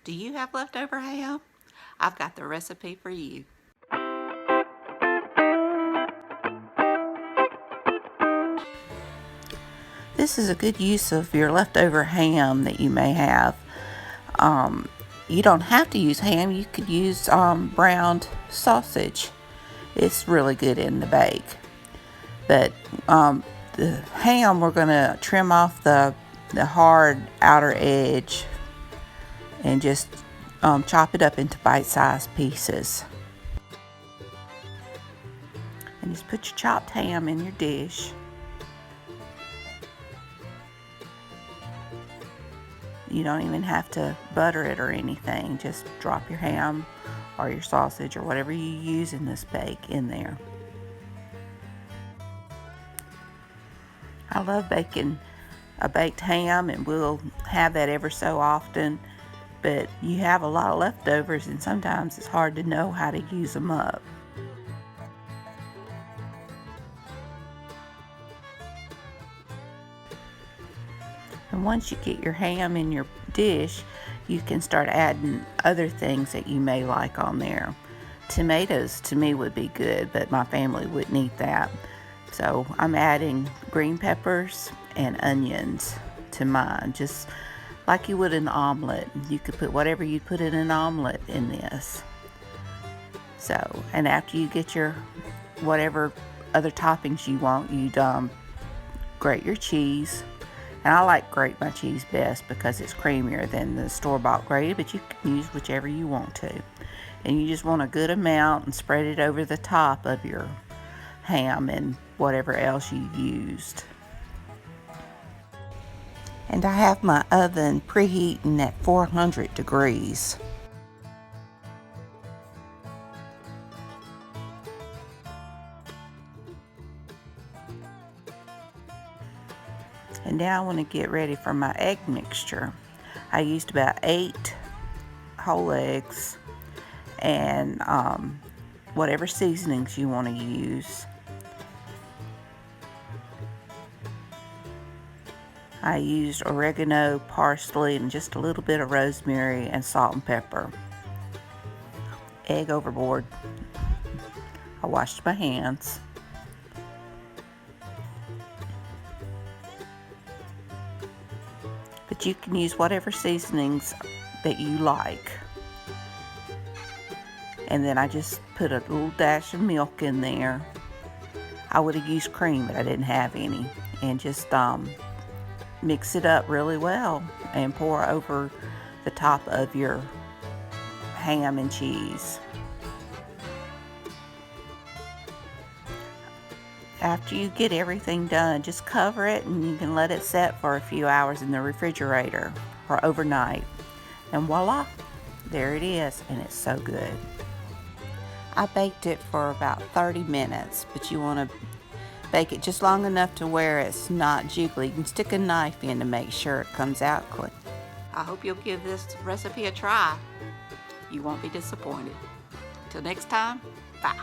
Do you have leftover ham? I've got the recipe for you. This is a good use of your leftover ham that you may have. You don't have to use ham. You could use browned sausage. It's really good in the bake. But the ham, we're going to trim off the hard outer edge and just chop it up into bite-sized pieces. And just put your chopped ham in your dish. You don't even have to butter it or anything. Just drop your ham or your sausage or whatever you use in this bake in there. I love baking a baked ham, and we'll have that ever so often, but you have a lot of leftovers and sometimes it's hard to know how to use them up. And once you get your ham in your dish, you can start adding other things that you may like on there. Tomatoes to me would be good, but my family wouldn't eat that. So I'm adding green peppers and onions to mine, just like you would an omelet. You could put whatever you put in an omelet in this. So, and after you get your whatever other toppings you want, you'd grate your cheese. And I like grate my cheese best because it's creamier than the store-bought grated, but you can use whichever you want to. And you just want a good amount and spread it over the top of your ham and whatever else you used. And I have my oven preheating at 400 degrees. And now I want to get ready for my egg mixture. I used about 8 whole eggs and whatever seasonings you want to use. I used oregano, parsley, and just a little bit of rosemary and salt and pepper. Egg overboard. I washed my hands. But you can use whatever seasonings that you like. And then I just put a little dash of milk in there. I would have used cream, but I didn't have any. And just mix it up really well and pour over the top of your ham and cheese. After you get everything done, just cover it and you can let it set for a few hours in the refrigerator or overnight. And voila, there it is, and it's so good. I baked it for about 30 minutes, but you want to bake it just long enough to where it's not jiggly. You can stick a knife in to make sure it comes out clean. I hope you'll give this recipe a try. You won't be disappointed. Till next time, bye.